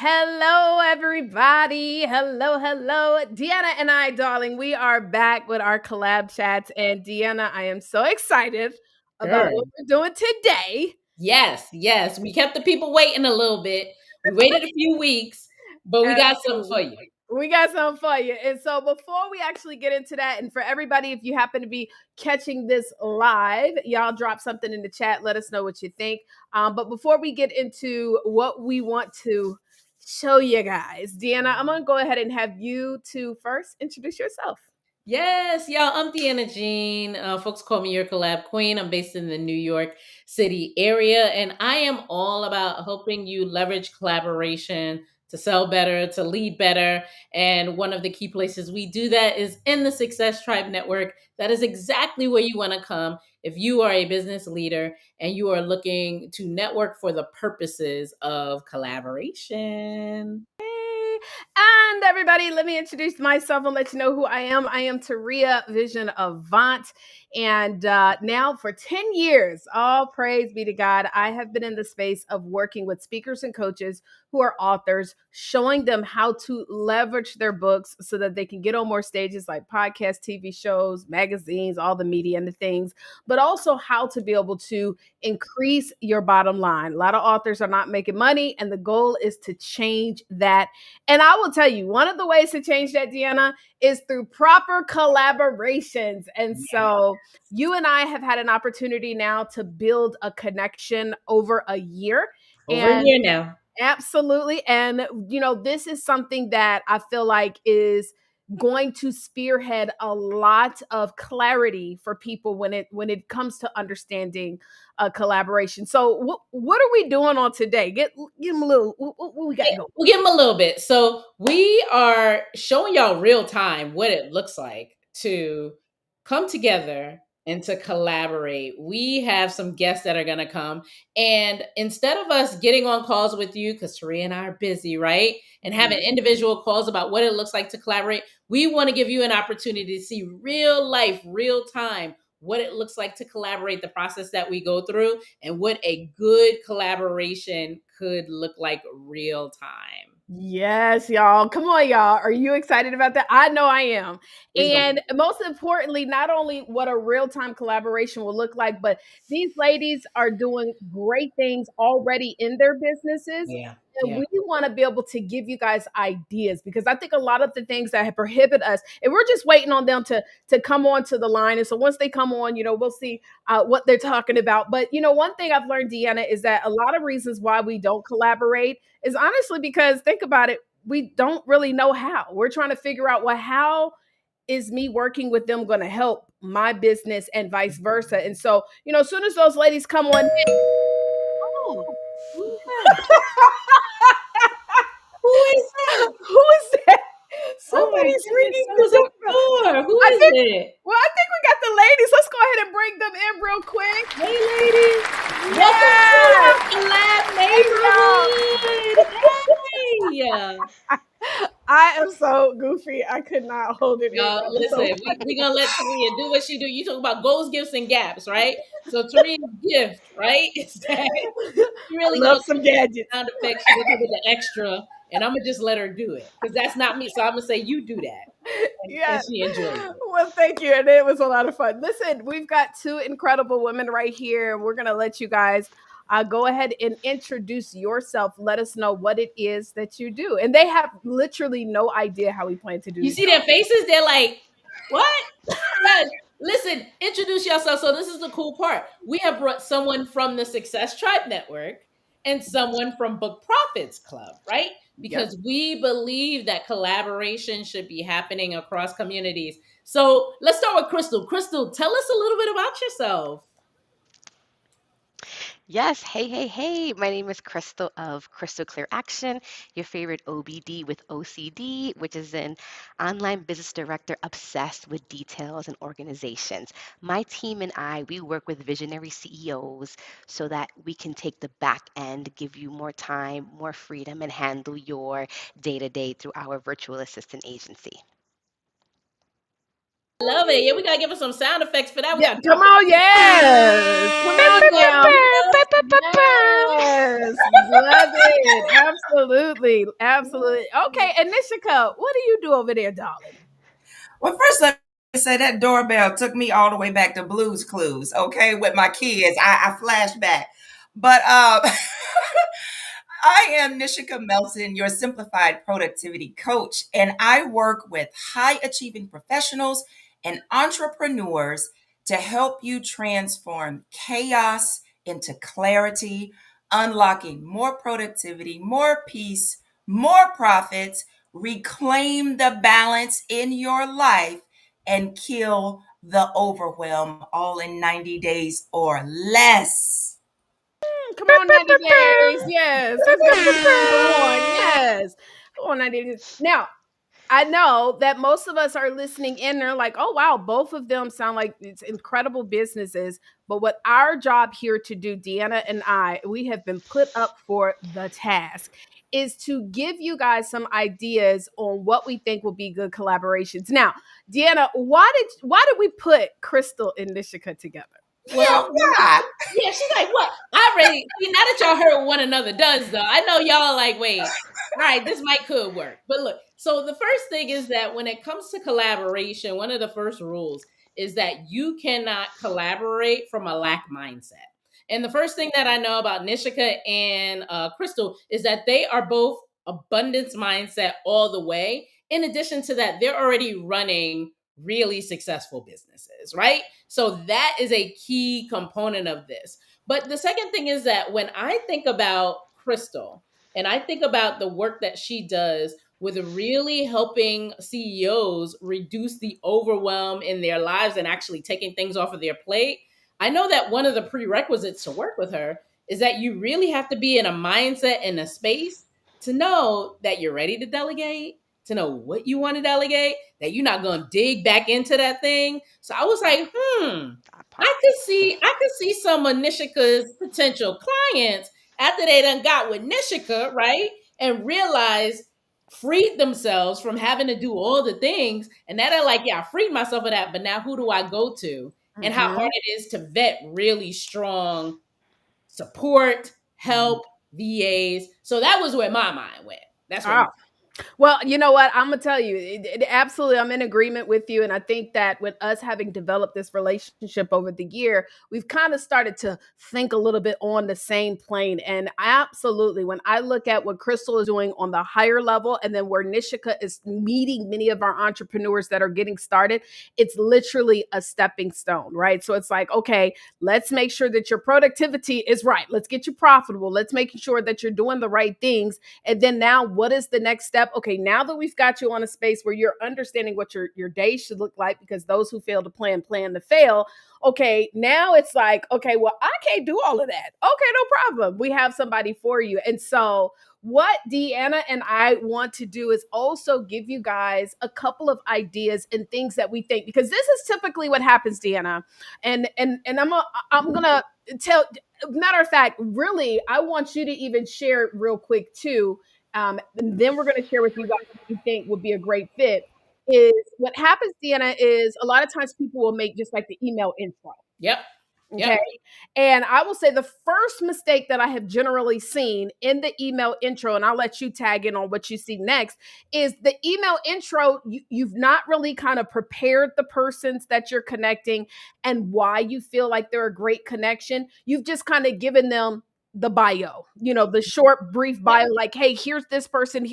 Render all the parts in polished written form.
Hello, everybody. Hello, hello. Deanna and I, darling, we are back with our collab chats. And Deanna, I am so excited about what Good. we're doing today. Yes. We kept the people waiting a little bit. We waited a few weeks, but we got something for Absolutely. you. We got something for you. And so before we actually get into that, and for everybody, if you happen to be catching this live, y'all drop something in the chat. Let us know what you think. But before we get into what we want to show you guys, Deanna, I'm going to go ahead and have you to first introduce yourself. Yes, y'all. I'm Deana Jean. Folks call me your collab queen. I'm based in the New York City area, and I am all about helping you leverage collaboration to sell better, to lead better. And one of the key places we do that is in the Success Tribe Network. That is exactly where you want to come if you are a business leader and you are looking to network for the purposes of collaboration. And everybody, let me introduce myself and let you know who I am. I am Taurea Vision Avant. And now for 10 years, all praise be to God, I have been in the space of working with speakers and coaches who are authors, showing them how to leverage their books so that they can get on more stages like podcasts, TV shows, magazines, all the media and the things, but also how to be able to increase your bottom line. A lot of authors are not making money, and the goal is to change that. And I will tell you, one of the ways to change that, Deanna, is through proper collaborations. And so you and I have had an opportunity now to build a connection over a year. Over a And year now. absolutely. And, this is something that I feel like is going to spearhead a lot of clarity for people when it comes to understanding collaboration. So what are we doing on today? Give them a little, what we got going? We'll give them a little bit. So we are showing y'all real time what it looks like to come together and to collaborate. We have some guests that are going to come. And instead of us getting on calls with you, because Taurea and I are busy, right? And having individual calls about what it looks like to collaborate, we want to give you an opportunity to see real life, real time, what it looks like to collaborate, the process that we go through, and what a good collaboration could look like real time. Yes, y'all. Come on, y'all. Are you excited about that? I know I am. It's gonna And most importantly, not only what a real time collaboration will look like, but these ladies are doing great things already in their businesses. And yeah. we want to be able to give you guys ideas because I think a lot of the things that prohibit us, and we're just waiting on them to come onto the line. And so once they come on, we'll see what they're talking about. But one thing I've learned, Deanna, is that a lot of reasons why we don't collaborate is honestly because think about it, we don't really know how. We're trying to figure out, well, how is me working with them going to help my business and vice versa? And so, as soon as those ladies come on, oh, Who is that? Who is that? who is that? Oh my Somebody's goodness, ringing the someone's at the doorbell. door. Who I is think. it? Well, I think we got the ladies. Let's go ahead and bring them in real quick. Hey, ladies. Welcome to Yes. our collab Hey, y'all. neighborhood. Hey. I am so goofy. I could not hold it in. Y'all, That was so listen, funny. we going to let Taurea do what she do. You talk about goals, gifts, and gaps, right? So Taurea's gift, right, is that she I really love knows some gadgets. sound effects. She gonna do the extra, and I'm gonna just let her do it because that's not me. So I'm gonna say you do that, and Yeah. she enjoys it. Well, thank you. And it was a lot of fun. Listen, we've got two incredible women right here. We're going to let you guys go ahead and introduce yourself. Let us know what it is that you do. And they have literally no idea how we plan to do You this. see their faces? They're like, "What?" Yes. Listen, introduce yourself. So this is the cool part. We have brought someone from the Success Tribe Network and someone from Book Profits Club, right? Yep. Because we believe that collaboration should be happening across communities. So let's start with Crystal. Crystal, tell us a little bit about yourself. Yes. Hey. My name is Crystal of Crystal Clear Action, your favorite OBD with OCD, which is an online business director obsessed with details and organizations. My team and I, we work with visionary CEOs so that we can take the back end, give you more time, more freedom, and handle your day to day through our virtual assistant agency. Love it. Yeah, we gotta give us some sound effects for that. We Yeah. got Come on. Yes. Come on now. Yes. Love it. Absolutely. Absolutely. Okay. And Nichica, what do you do over there, darling? Well, first let me say that doorbell took me all the way back to Blue's Clues. Okay, with my kids, I flashed back, but I am Nichica Melton, your simplified productivity coach, and I work with high achieving professionals and entrepreneurs to help you transform chaos into clarity, unlocking more productivity, more peace, more profits, reclaim the balance in your life, and kill the overwhelm all in 90 days or less. Come on, 90 days. Yes. Let's go. Come on. Yes. Come on, 90 days. Now, I know that most of us are listening in. They're like, oh, wow, both of them sound like it's incredible businesses. But what our job here to do, Deana and I, we have been put up for the task is to give you guys some ideas on what we think will be good collaborations. Now, Deana, why did we put Krystal and Nichica together? Well, God. Yeah, she's like, what? I already see now that y'all heard what one another does, though. I know y'all are like, wait, all right, this could work. But look, so the first thing is that when it comes to collaboration, one of the first rules is that you cannot collaborate from a lack mindset. And the first thing that I know about Nichica and Krystal is that they are both abundance mindset all the way. In addition to that, they're already running really successful businesses, right? So that is a key component of this. But the second thing is that when I think about Krystal and I think about the work that she does with really helping CEOs reduce the overwhelm in their lives and actually taking things off of their plate, I know that one of the prerequisites to work with her is that you really have to be in a mindset and a space to know that you're ready to delegate, to know what you want to delegate, that you're not going to dig back into that thing. So I was like, I could see some of Nichica's potential clients after they done got with Nichica, right? And realize freed themselves from having to do all the things. And now they're like, yeah, I freed myself of that, but now who do I go to? And how hard it is to vet really strong support, help, VAs. So that was where my mind went. That's where Well, you know what? I'm gonna tell you, absolutely, I'm in agreement with you, and I think that with us having developed this relationship over the year, we've kind of started to think a little bit on the same plane. And absolutely, when I look at what Krystal is doing on the higher level, and then where Nichica is meeting many of our entrepreneurs that are getting started, it's literally a stepping stone, right? So it's like, okay, let's make sure that your productivity is right. Let's get you profitable. Let's make sure that you're doing the right things. And then now, what is the next step? Okay, now that we've got you on a space where you're understanding what your day should look like, because those who fail to plan to fail. Okay, now it's like, okay, well, I can't do all of that. Okay, no problem. We have somebody for you. And so what Deana and I want to do is also give you guys a couple of ideas and things that we think, because this is typically what happens, Deana. And I'm gonna tell, matter of fact, really, I want you to even share real quick too. And then we're going to share with you guys what we think would be a great fit. Is what happens, Deana, is a lot of times people will make just like the email intro. Yep. Okay. And I will say the first mistake that I have generally seen in the email intro, and I'll let you tag in on what you see next, is the email intro. You've not really kind of prepared the persons that you're connecting and why you feel like they're a great connection. You've just kind of given them the bio, the short, brief bio, like, hey, here's this person,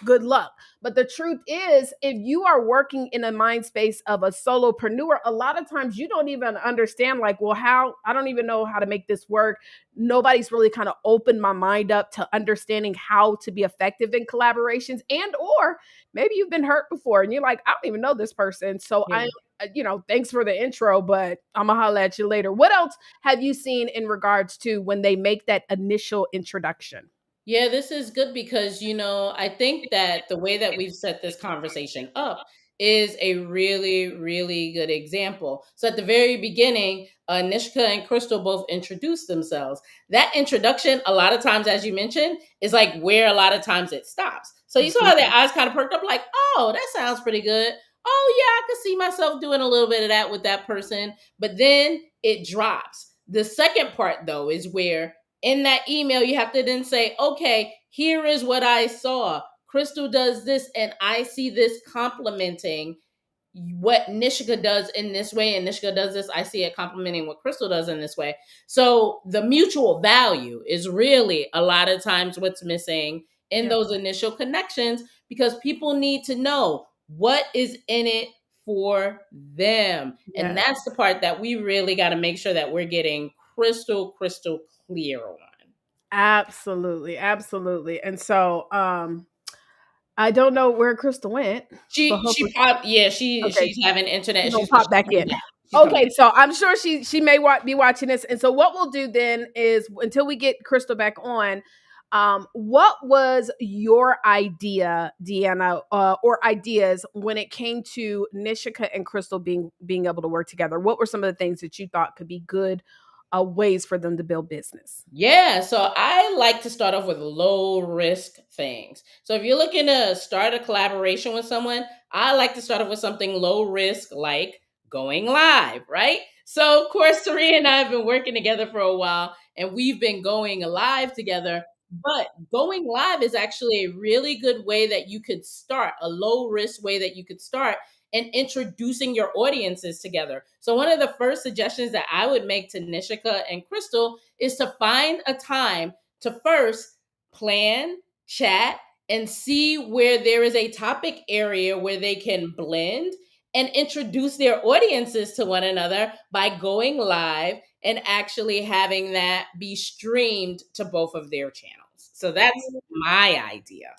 good luck. But the truth is, if you are working in a mind space of a solopreneur, a lot of times you don't even understand, like, well, I don't even know how to make this work. Nobody's really kind of opened my mind up to understanding how to be effective in collaborations, and or maybe you've been hurt before and you're like, I don't even know this person. So thanks for the intro, but I'm gonna holler at you later. What else have you seen in regards to when they make that initial introduction? Yeah, this is good because, I think that the way that we've set this conversation up is a really, really good example. So at the very beginning, Nichica and Krystal both introduced themselves. That introduction, a lot of times, as you mentioned, is like where a lot of times it stops. So you saw how their eyes kind of perked up like, oh, that sounds pretty good. Oh, yeah, I could see myself doing a little bit of that with that person. But then it drops. The second part, though, is where in that email, you have to then say, okay, here is what I saw. Krystal does this, and I see this complementing what Nichica does in this way, and Nichica does this. I see it complementing what Krystal does in this way. So the mutual value is really a lot of times what's missing in those initial connections, because people need to know what is in it for them. And that's the part that we really got to make sure that we're getting crystal clear on. Absolutely, absolutely. And so I don't know where Krystal went. She popped. Yeah, Okay. she's having internet. She'll pop back in. Okay, so I'm sure she may be watching this. And so what we'll do then is, until we get Krystal back on, what was your idea, Deana, or ideas when it came to Nichica and Krystal being able to work together? What were some of the things that you thought could be good ways for them to build business? Yeah, so I like to start off with low risk things. So if you're looking to start a collaboration with someone, I like to start off with something low risk, like going live, right? So of course, Taurea and I have been working together for a while, and we've been going live together. But going live is actually a really good way that you could start, a low risk way that you could start and introducing your audiences together. So one of the first suggestions that I would make to Nichica and Krystal is to find a time to first plan, chat, and see where there is a topic area where they can blend and introduce their audiences to one another by going live and actually having that be streamed to both of their channels. So that's my idea.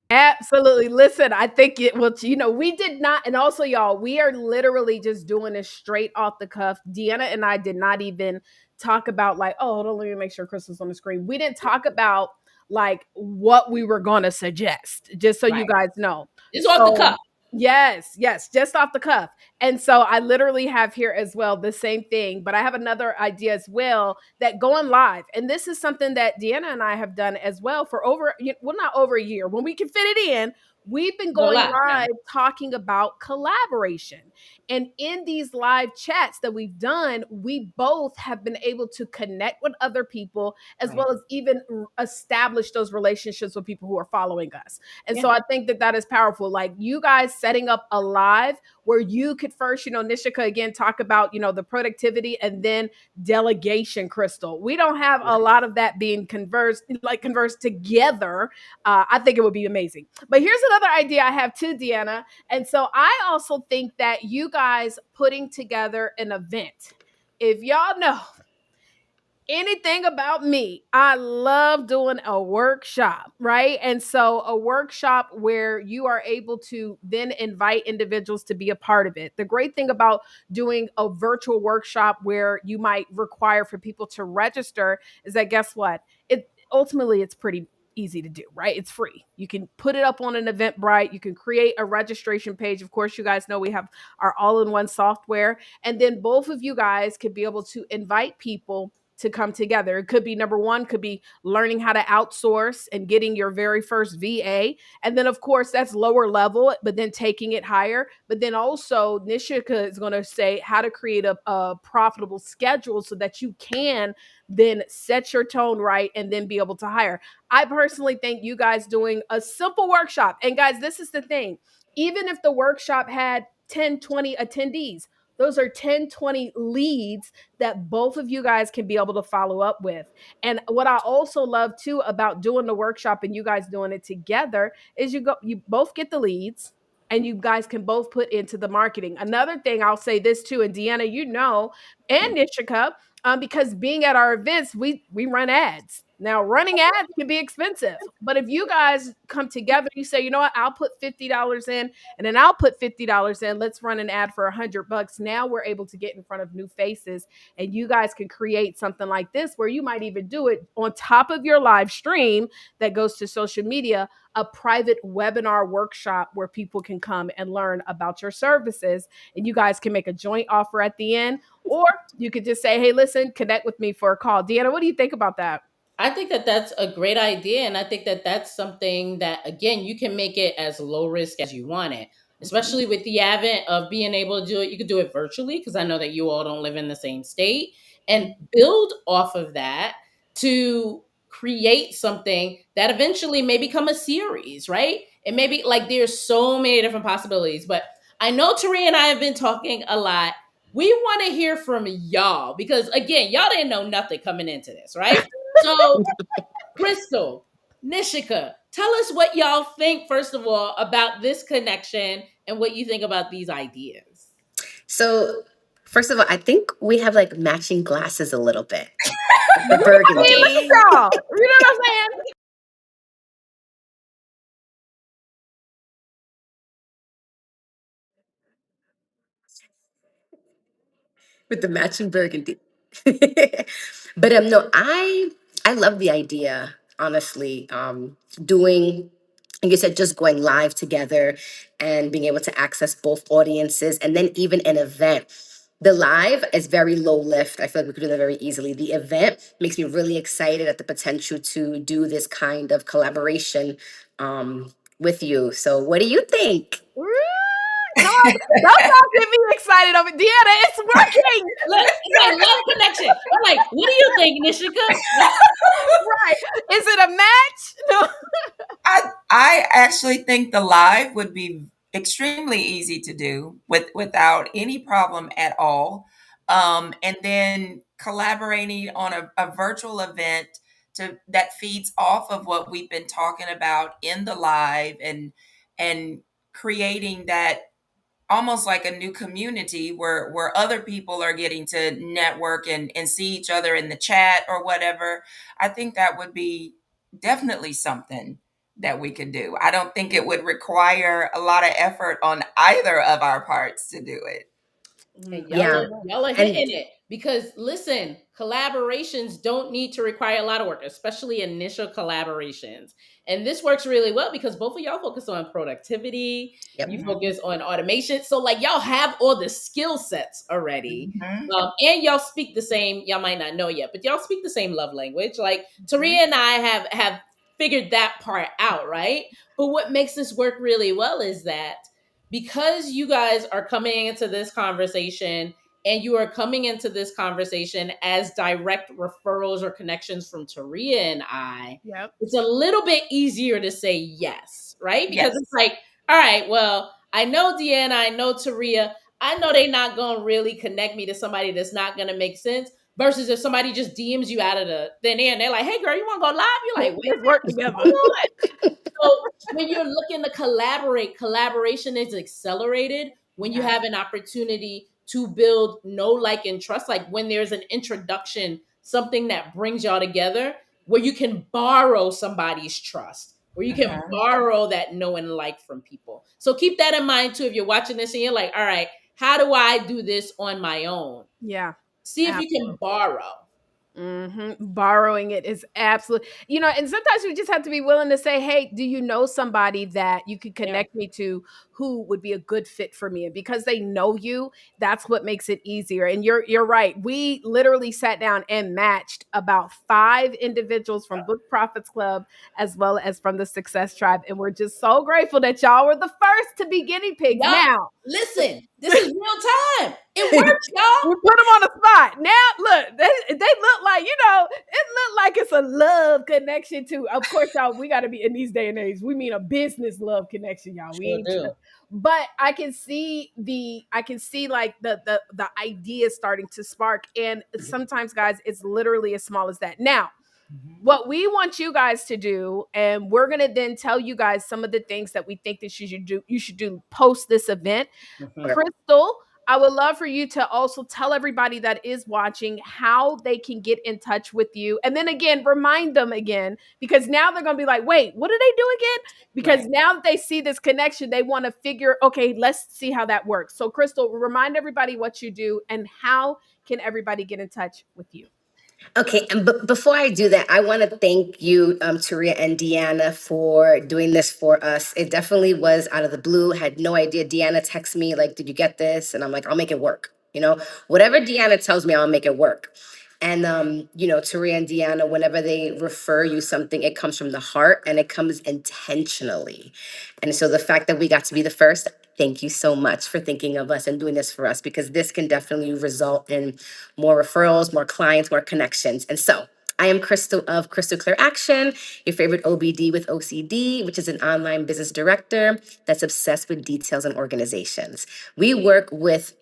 Absolutely. Listen, I think it will, we did not, and also y'all, we are literally just doing this straight off the cuff. Deana and I did not even talk about, like, oh, hold on, let me make sure Krystal's on the screen. We didn't talk about like what we were going to suggest, just so you guys know. It's off the cuff. Yes, just off the cuff. And so I literally have here as well the same thing, but I have another idea as well, that going live. And this is something that Deana and I have done as well for not over a year. When we can fit it in, we've been going live talking about collaboration. And in these live chats that we've done, we both have been able to connect with other people, as well as even establish those relationships with people who are following us. And so I think that is powerful. Like, you guys setting up a live where you could first, Nichica, again, talk about, the productivity, and then delegation, Krystal. We don't have a lot of that being conversed together. I think it would be amazing. But here's another idea I have too, Deana. And so I also think that you guys putting together an event. If y'all know anything about me, I love doing a workshop, right? And so a workshop where you are able to then invite individuals to be a part of it. The great thing about doing a virtual workshop where you might require for people to register is that, guess what? It's pretty easy to do, right? It's free. You can put it up on an Eventbrite. You can create a registration page. Of course, you guys know we have our all-in-one software. And then both of you guys could be able to invite people to come together. It could be, number one, could be learning how to outsource and getting your very first VA. And then, of course, that's lower level, but then taking it higher. But then also, Nichica is going to say how to create a profitable schedule so that you can then set your tone right and then be able to hire. I personally think you guys doing a simple workshop. And guys, this is the thing. Even if the workshop had 10, 20 attendees, those are 10, 20 leads that both of you guys can be able to follow up with. And what I also love too about doing the workshop and you guys doing it together is you both get the leads and you guys can both put into the marketing. Another thing I'll say this too, and Deana, and Nichica, because being at our events, we run ads. Now, running ads can be expensive, but if you guys come together, you say, you know what, I'll put $50 in, and then I'll put $50 in. Let's run an ad for $100. Now we're able to get in front of new faces, and you guys can create something like this where you might even do it on top of your live stream that goes to social media, a private webinar workshop where people can come and learn about your services, and you guys can make a joint offer at the end, or you could just say, hey, listen, connect with me for a call. Deana, what do you think about that? I think that that's a great idea. And I think that that's something that, again, you can make it as low risk as you want it, especially with the advent of being able to do it. You could do it virtually, because I know that you all don't live in the same state, and build off of that to create something that eventually may become a series, right? And maybe like there's so many different possibilities. But I know Taurea and I have been talking a lot. We want to hear from y'all because again, y'all didn't know nothing coming into this, right? So Krystal, Nichica, tell us what y'all think, first of all, about this connection and what you think about these ideas. So, first of all, I think we have like matching glasses a little bit. The burgundy. Hey, look at y'all. You know what I'm saying? With the matching burgundy. But no, I love the idea, honestly. Doing, like you said, just going live together and being able to access both audiences, and then even an event. The live is very low lift. I feel like we could do that very easily. The event makes me really excited at the potential to do this kind of collaboration with you. So, what do you think? Come on, don't get me excited over Deana. It's working. Look, it's like love connection. I'm like, what do you think, Nichica? Right. Is it a match? No. I actually think the live would be extremely easy to do without any problem at all. And then collaborating on a virtual event that feeds off of what we've been talking about in the live, and creating that almost like a new community where other people are getting to network and see each other in the chat or whatever. I think that would be definitely something that we could do. I don't think it would require a lot of effort on either of our parts to do it. And Yeah. y'all are hitting it because listen, collaborations don't need to require a lot of work, especially initial collaborations. And this works really well because both of y'all focus on productivity, Yep. you focus on automation. So like y'all have all the skill sets already. Mhm. And y'all speak the same, y'all might not know yet, but y'all speak the same love language. Like Taurea and I have figured that part out, right? But what makes this work really well is that because you guys are coming into this conversation and you are coming into this conversation as direct referrals or connections from Taurea and I, Yep. it's a little bit easier to say yes, right? Because Yes. it's like, all right, well, I know Deana, I know Taurea, I know they're not going to really connect me to somebody that's not going to make sense. Versus if somebody just DMs you out of the thin air and they're like, hey, girl, you want to go live? You're like, wait, Let's work together. hold on. So when you're looking to collaborate, collaboration is accelerated when you have an opportunity to build know, like, and trust. Like when there's an introduction, something that brings y'all together, where you can borrow somebody's trust, where you can borrow that know and like from people. So keep that in mind too. If you're watching this and you're like, all right, how do I do this on my own? Yeah. See if you can borrow. Borrowing it is absolutely, and sometimes we just have to be willing to say, hey, do you know somebody that you could connect me to who would be a good fit for me? And because they know you, that's what makes it easier. And you're right. We literally sat down and matched about 5 individuals from Book Profits Club as well as from the Success Tribe. And we're just so grateful that y'all were the first to be guinea pigs. Now, listen, this is real time. It works, y'all. we put them on the spot. Now, look, they look like, it look like it's a love connection too. Of course, y'all, we got to be in these day and age. We mean a business love connection, y'all. We ain't do. But I can see like the ideas starting to spark. And sometimes, guys, it's literally as small as that. Now, what we want you guys to do, and we're going to then tell you guys some of the things that we think that you should do post this event. Krystal, I would love for you to also tell everybody that is watching how they can get in touch with you. And then again, remind them again, because now they're going to be like, wait, what do they do again? Because now that they see this connection, they want to figure, okay, let's see how that works. So Krystal, remind everybody what you do and how can everybody get in touch with you? Okay, and before I do that, I want to thank you, Taurea and Deana, for doing this for us. It definitely was out of the blue. Had no idea. Deana texted me like, "Did you get this?" And I'm like, "I'll make it work." Whatever Deana tells me, I'll make it work. And Taurea and Deana, whenever they refer you something, it comes from the heart and it comes intentionally. And so the fact that we got to be the first, thank you so much for thinking of us and doing this for us, because this can definitely result in more referrals, more clients, more connections. And so I am Crystal of Crystal Clear Action, your favorite OBD with OCD, which is an online business director that's obsessed with details and organizations. We work with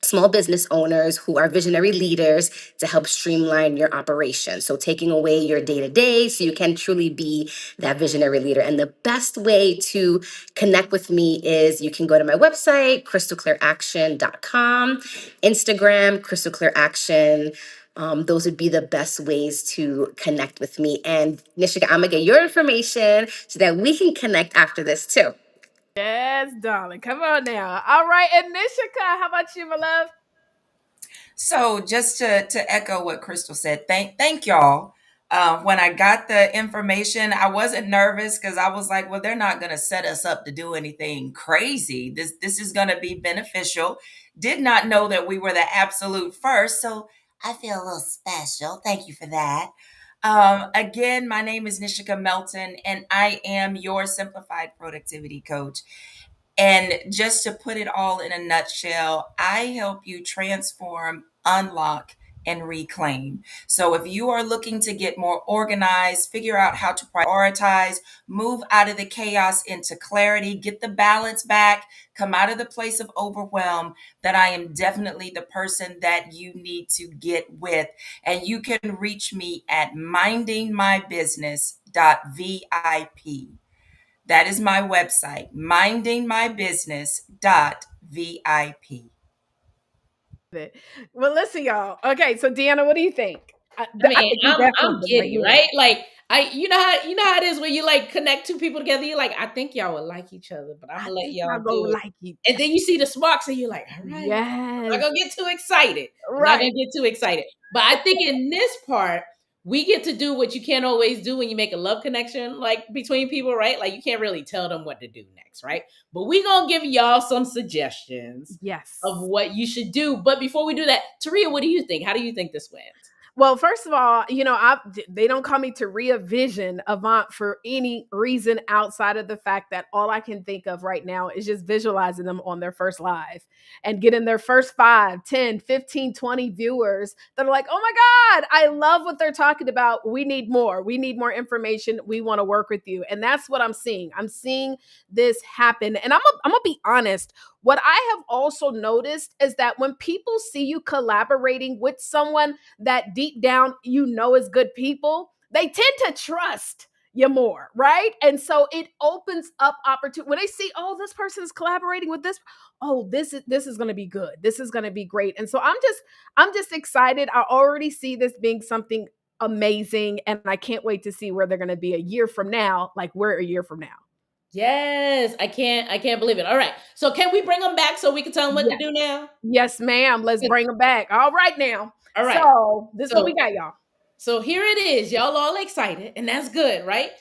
small business owners who are visionary leaders to help streamline your operation. So taking away your day-to-day so you can truly be that visionary leader. And the best way to connect with me is you can go to my website, crystalclearaction.com, Instagram, Crystal Clear Action. Those would be the best ways to connect with me. And Nichica, I'm gonna get your information so that we can connect after this too. Yes, darling. Come on now. All right. And Nichica, how about you, my love? So just to echo what Crystal said, thank y'all. When I got the information, I wasn't nervous because I was like, well, they're not going to set us up to do anything crazy. This is going to be beneficial. Did not know that we were the absolute first, so I feel a little special. Thank you for that. Again, my name is Nichica Melton, and I am your simplified productivity coach. And just to put it all in a nutshell, I help you transform, unlock, and reclaim. So if you are looking to get more organized, figure out how to prioritize, move out of the chaos into clarity, get the balance back, come out of the place of overwhelm, that I am definitely the person that you need to get with. And you can reach me at mindingmybusiness.vip. That is my website, mindingmybusiness.vip. Well, listen, y'all. Okay, so Deanna, what do you think? I I mean, think we definitely I'm the right giddy, move. right? Like you know how it is when you like connect two people together. You're like, I think y'all would like each other, but I'm I gonna let think y'all y'all do gonna it. like you. And then you see the sparks, and you're like, all right, I'm not Yes. gonna get too excited. I'm not Right. gonna get too excited. But I think in this part, we get to do what you can't always do when you make a love connection, like between people, right? Like you can't really tell them what to do next, right? But we gonna give y'all some suggestions Yes. of what you should do. But before we do that, Taurea, what do you think? How do you think this went? Well, first of all, they don't call me Taurea Vision Avant for any reason outside of the fact that all I can think of right now is just visualizing them on their first live and getting their first 5, 10, 15, 20 viewers that are like, oh my God, I love what they're talking about. We need more. We need more information. We want to work with you. And that's what I'm seeing. I'm seeing this happen. And I'm going to be honest. What I have also noticed is that when people see you collaborating with someone that deep down you know is good people, they tend to trust you more, right? And so it opens up opportunity when they see, oh, this person is collaborating with this. Oh, this is going to be good. This is going to be great. And so I'm just excited. I already see this being something amazing, and I can't wait to see where they're going to be a year from now. Like we're a year from now. Yes, I can't believe it. All right. So can we bring them back so we can tell them what to Yes, do now? yes, ma'am. Let's bring them back. All right, now. All right. So this is what we So got, y'all. so here it is. Y'all all excited, and that's good, right?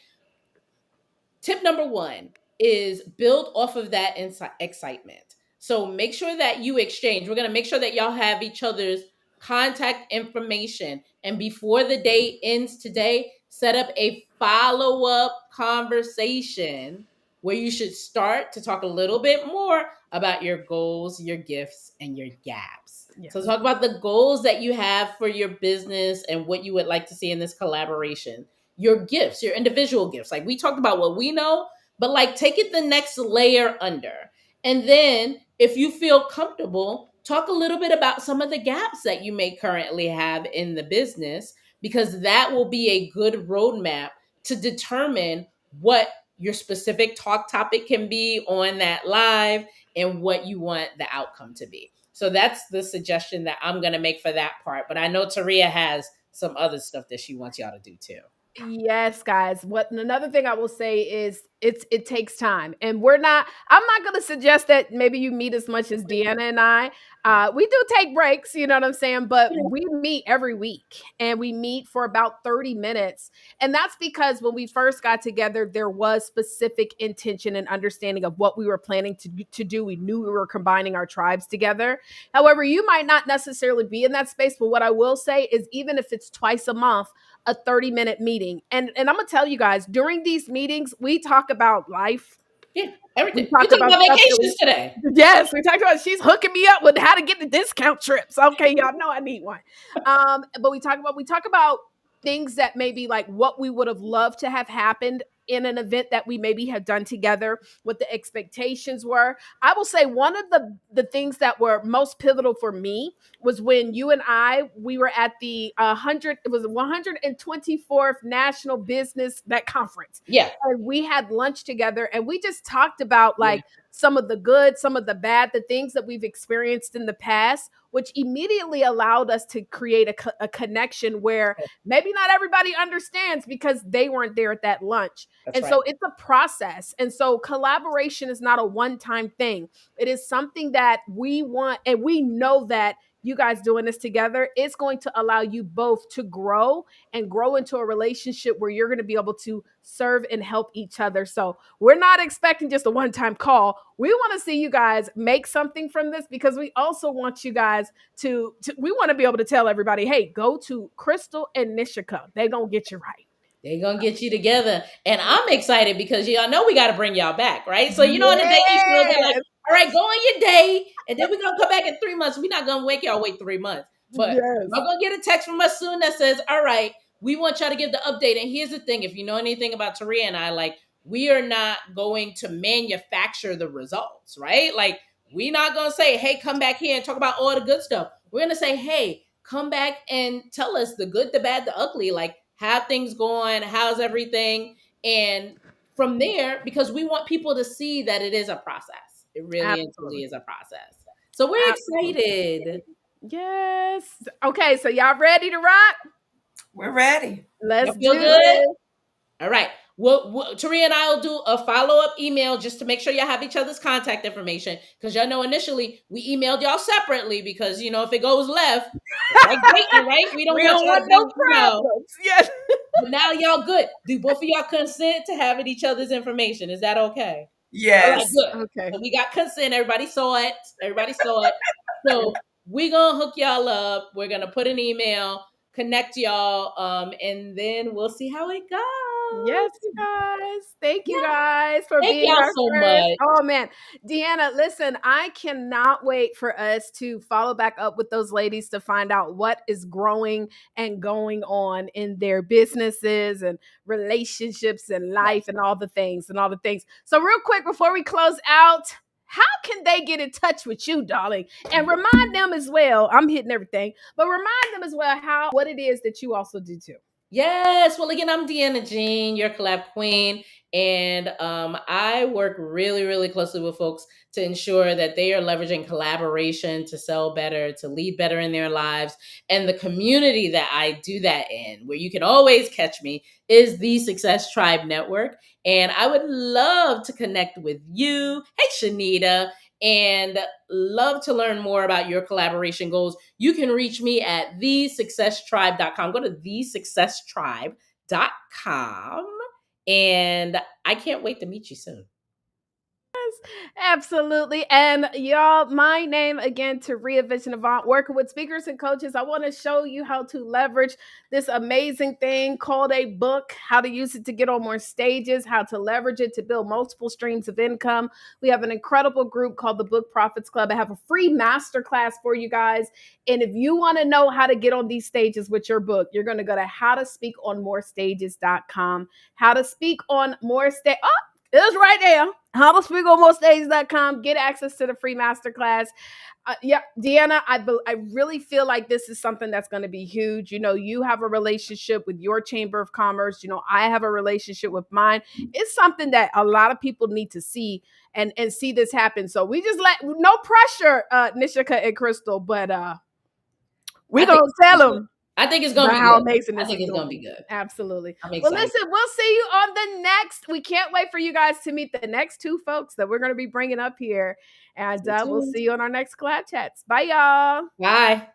Tip number 1 is build off of that excitement. So make sure that you exchange. We're going to make sure that y'all have each other's contact information. And before the day ends today, set up a follow-up conversation where you should start to talk a little bit more about your goals, your gifts, and your gaps. Yes. So talk about the goals that you have for your business and what you would like to see in this collaboration, your gifts, your individual gifts. Like we talked about what we know, but like take it the next layer under. And then if you feel comfortable, talk a little bit about some of the gaps that you may currently have in the business, because that will be a good roadmap to determine what your specific talk topic can be on that live and what you want the outcome to be. So that's the suggestion that I'm going to make for that part. But I know Taurea has some other stuff that she wants y'all to do too. Yes, guys. What another thing I will say is it takes time. And I'm not gonna suggest that maybe you meet as much as Deanna and I. We do take breaks, you know what I'm saying? But we meet every week and we meet for about 30 minutes. And that's because when we first got together, there was specific intention and understanding of what we were planning to do. We knew we were combining our tribes together. However, you might not necessarily be in that space, but what I will say is even if it's twice a month, a 30-minute meeting. And I'm gonna tell you guys, during these meetings, we talk about life. Yeah, We everything. We talk talked about about stuff that vacations today. yes, we talked about she's hooking me up with how to get the discount trips. Okay, y'all know I need one. But we talk about things that maybe like what we would have loved to have happened in an event that we maybe had done together, what the expectations were. I will say one of the things that were most pivotal for me was when you and we were at the 124th National Business that conference. Yeah. And we had lunch together and we just talked about like Yeah. some of the good, some of the bad, the things that we've experienced in the past, which immediately allowed us to create a connection where maybe not everybody understands because they weren't there at that lunch. That's And right. so it's a process. And so collaboration is not a one-time thing. It is something that we want, and we know that you guys doing this together, it's going to allow you both to grow and grow into a relationship where you're going to be able to serve and help each other. So we're not expecting just a one-time call. We want to see you guys make something from this because we also want you guys to we want to be able to tell everybody, hey, go to Crystal and Nichica. They're going to get you right. They're going to get you together. And I'm excited because y'all know we got to bring y'all back, right? So, you know, on the day you show, they're like, all right, go on your day. And then we're going to come back in 3 months. We're not going to wait 3 months. But Yes. I'm going to get a text from us soon that says, all right, we want y'all to give the update. And here's the thing. If you know anything about Taurea and I, like, we are not going to manufacture the results, right? Like, we're not going to say, hey, come back here and talk about all the good stuff. We're going to say, hey, come back and tell us the good, the bad, the ugly. Like, how things going? How's everything? And from there, because we want people to see that it is a process. It really and truly is a process. So we're excited. Yes. Okay, so y'all ready to rock? We're ready. Let's feel do good? this. All right. Taurea and I will do a follow-up email just to make sure y'all have each other's contact information. Because y'all know initially we emailed y'all separately because, you know, if it goes left, like dating, right? We don't want no y'all problems. Yes. But now y'all good. Do both of y'all consent to having each other's information? Is that okay? Yes. All right, good. Okay. So we got consent. Everybody saw it. So we're going to hook y'all up. We're going to put an email, connect y'all, and then we'll see how it goes. Yes, you guys. Thank you guys for Thank being y'all our so friends. much. Oh man, Deana, listen, I cannot wait for us to follow back up with those ladies to find out what is growing and going on in their businesses and relationships and life and all the things. So real quick before we close out, how can they get in touch with you, darling? And remind them as well. I'm hitting everything, but remind them as well what it is that you also do too. Yes. Well, again, I'm Deana Jean, your collab queen. And I work really, really closely with folks to ensure that they are leveraging collaboration to sell better, to lead better in their lives. And the community that I do that in, where you can always catch me, is the Success Tribe Network. And I would love to connect with you. Hey, Shanita. And love to learn more about your collaboration goals. You can reach me at thesuccesstribe.com. Go to thesuccesstribe.com. And I can't wait to meet you soon. Absolutely. And y'all, my name again, Taurea Vision Avant, working with speakers and coaches. I want to show you how to leverage this amazing thing called a book, how to use it to get on more stages, how to leverage it to build multiple streams of income. We have an incredible group called the Book Profits Club. I have a free masterclass for you guys. And if you want to know how to get on these stages with your book, you're going to go to howtospeakonmorestages.com. How to speak on more stage. Oh, it's right there. Howtospeakonmorestages.com. Get access to the free masterclass. Yeah, Deana, I really feel like this is something that's going to be huge. You know, you have a relationship with your Chamber of Commerce. You know, I have a relationship with mine. It's something that a lot of people need to see and see this happen. So we just no pressure, Nichica and Crystal, but we're going to tell them. I think it's going to be how good. amazing this I think is it's going to be good. Absolutely. I'm Well, excited. listen, we'll see you on the next. We can't wait for you guys to meet the next two folks that we're going to be bringing up here. And we'll see you on our next Collab Chats. Bye, y'all. Bye.